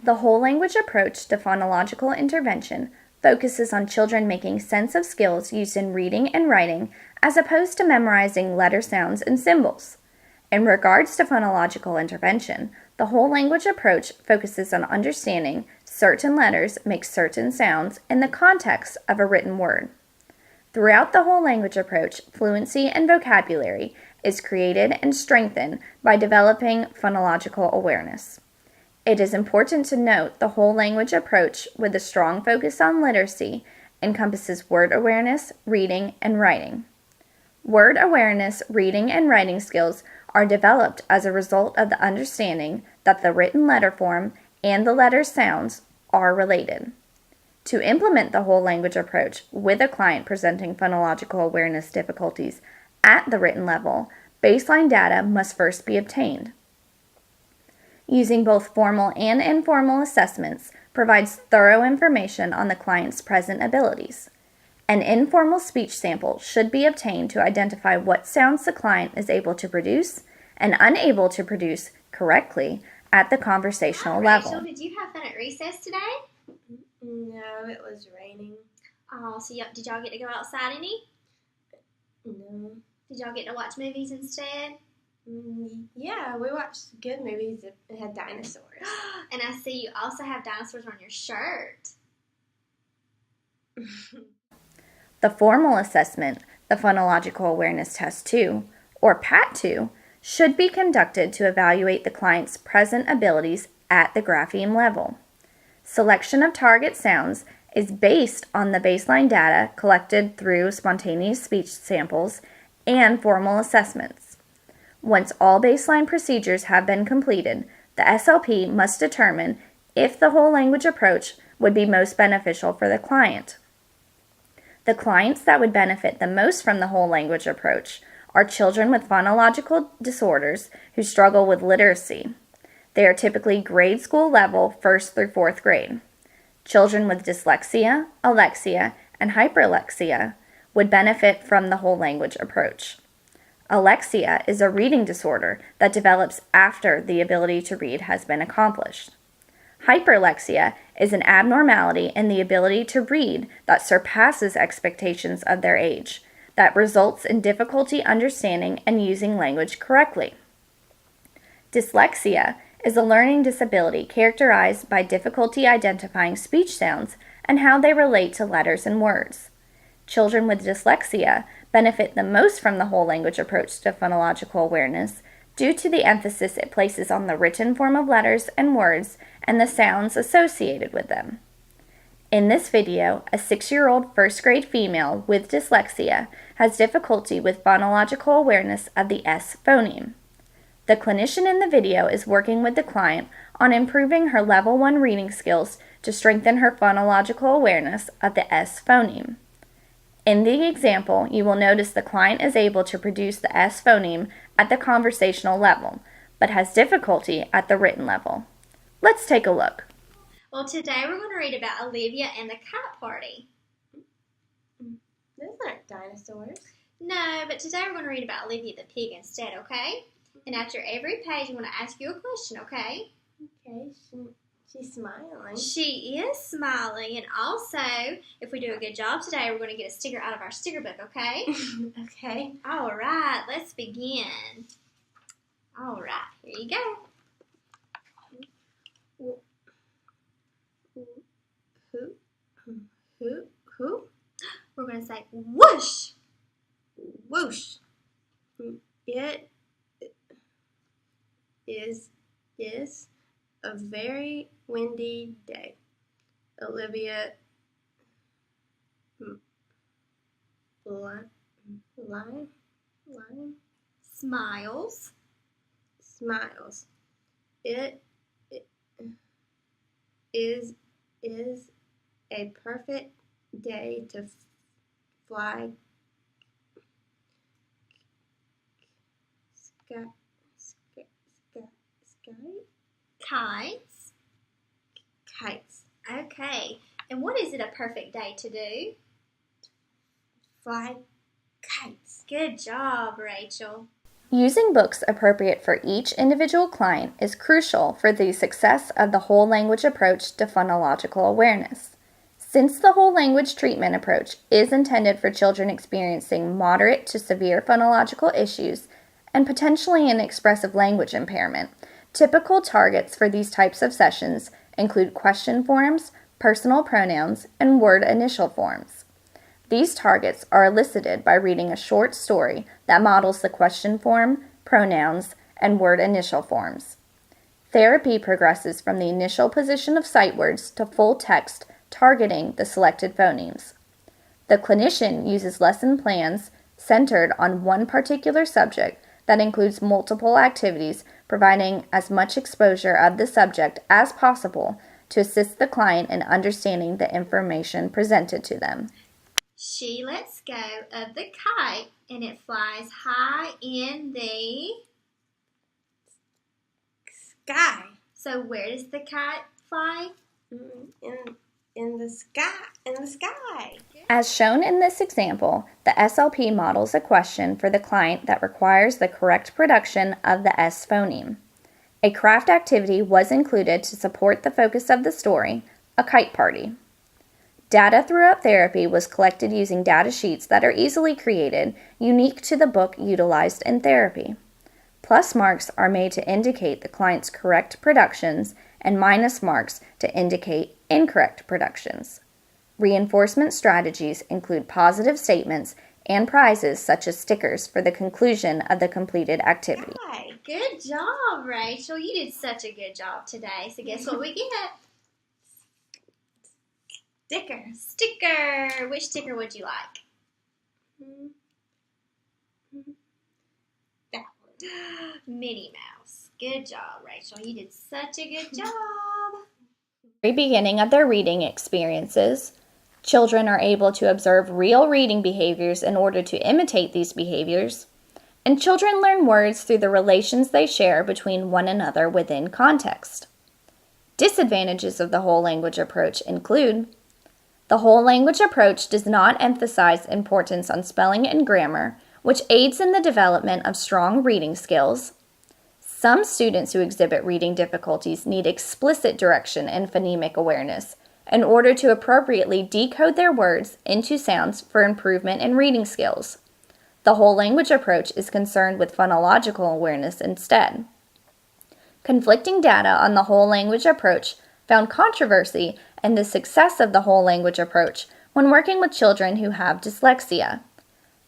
The whole language approach to phonological intervention focuses on children making sense of skills used in reading and writing as opposed to memorizing letter sounds and symbols. In regards to phonological intervention, the whole language approach focuses on understanding certain letters make certain sounds in the context of a written word. Throughout the whole language approach, fluency and vocabulary is created and strengthened by developing phonological awareness. It is important to note the whole language approach with a strong focus on literacy encompasses word awareness, reading, and writing. Word awareness, reading, and writing skills are developed as a result of the understanding that the written letter form and the letter sounds are related. To implement the whole language approach with a client presenting phonological awareness difficulties at the written level, baseline data must first be obtained. Using both formal and informal assessments provides thorough information on the client's present abilities. An informal speech sample should be obtained to identify what sounds the client is able to produce and unable to produce correctly at the conversational level. Rachel, did you have fun at recess today? No, it was raining. Oh, so did y'all get to go outside any? No. Did y'all get to watch movies instead? Yeah, we watched good movies that had dinosaurs. And I see you also have dinosaurs on your shirt. The formal assessment, the Phonological Awareness Test 2, or PAT 2, should be conducted to evaluate the client's present abilities at the grapheme level. Selection of target sounds is based on the baseline data collected through spontaneous speech samples and formal assessments. Once all baseline procedures have been completed, the SLP must determine if the whole language approach would be most beneficial for the client. The clients that would benefit the most from the whole language approach are children with phonological disorders who struggle with literacy. They are typically grade school level, 1st through 4th grade. Children with dyslexia, alexia, and hyperlexia would benefit from the whole language approach. Alexia is a reading disorder that develops after the ability to read has been accomplished. Hyperlexia is an abnormality in the ability to read that surpasses expectations of their age, that results in difficulty understanding and using language correctly. Dyslexia is a learning disability characterized by difficulty identifying speech sounds and how they relate to letters and words. Children with dyslexia benefit the most from the whole language approach to phonological awareness due to the emphasis it places on the written form of letters and words and the sounds associated with them. In this video, a 6-year-old first grade female with dyslexia has difficulty with phonological awareness of the S phoneme. The clinician in the video is working with the client on improving her level 1 reading skills to strengthen her phonological awareness of the S phoneme. In the example, you will notice the client is able to produce the S phoneme at the conversational level, but has difficulty at the written level. Let's take a look. Well, today we're going to read about Olivia and the Kite Party. Those aren't dinosaurs. No, but today we're going to read about Olivia the pig instead, okay? And after every page, I'm going to ask you a question, okay? Okay, she's smiling. She is smiling, and also, if we do a good job today, we're going to get a sticker out of our sticker book, okay? Okay. All right, let's begin. All right, here you go. Who? We're going to say whoosh. Whoosh. It is a very windy day. Olivia Smiles. It is a perfect day to fly kites. Okay, and what is it a perfect day to do? Fly kites. Good job, Rachel. Using books appropriate for each individual client is crucial for the success of the whole language approach to phonological awareness. Since the whole language treatment approach is intended for children experiencing moderate to severe phonological issues and potentially an expressive language impairment, typical targets for these types of sessions include question forms, personal pronouns, and word initial forms. These targets are elicited by reading a short story that models the question form, pronouns, and word initial forms. Therapy progresses from the initial position of sight words to full text targeting the selected phonemes. The clinician uses lesson plans centered on one particular subject that includes multiple activities, providing as much exposure of the subject as possible to assist the client in understanding the information presented to them. She lets go of the kite and it flies high in the Sky. So where does the kite fly? In the sky. In the sky. As shown in this example, the SLP models a question for the client that requires the correct production of the S phoneme. A craft activity was included to support the focus of the story, a kite party. Data throughout therapy was collected using data sheets that are easily created, unique to the book utilized in therapy. Plus marks are made to indicate the client's correct productions and minus marks to indicate incorrect productions. Reinforcement strategies include positive statements and prizes such as stickers for the conclusion of the completed activity. Hi, good job, Rachel. You did such a good job today. So guess what we get? Sticker. Which sticker would you like? That one. Minnie Mouse. Good job, Rachel. You did such a good job. Very beginning of their reading experiences, children are able to observe real reading behaviors in order to imitate these behaviors, and children learn words through the relations they share between one another within context. Disadvantages of the whole language approach include: the whole language approach does not emphasize importance on spelling and grammar, which aids in the development of strong reading skills. Some students who exhibit reading difficulties need explicit direction and phonemic awareness in order to appropriately decode their words into sounds for improvement in reading skills. The whole language approach is concerned with phonological awareness instead. Conflicting data on the whole language approach found controversy in the success of the whole language approach when working with children who have dyslexia.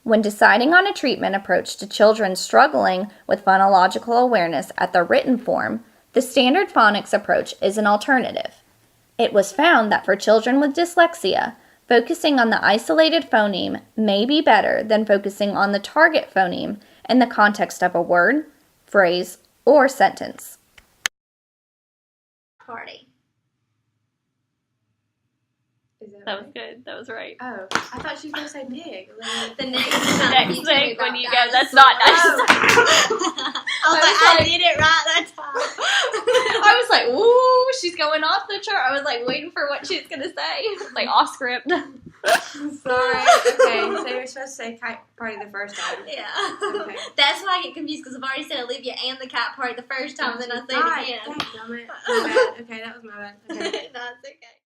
When deciding on a treatment approach to children struggling with phonological awareness at the written form, the standard phonics approach is an alternative. It was found that for children with dyslexia, focusing on the isolated phoneme may be better than focusing on the target phoneme in the context of a word, phrase, or sentence. Party. That was good. That was right. Oh, I thought she was going to say pig. The next thing when you go, that's not nice. I did it right that time. I was like, ooh, she's going off the chart. I was like waiting for what she was going to say. Like off script. Sorry. Okay, so you're supposed to say kite party the first time. Yeah. Okay. That's why I get confused because I've already said Olivia and the cat party the first time, and then I say it again. Damn it. My bad. Okay, that was my bad. Okay. No, it's okay.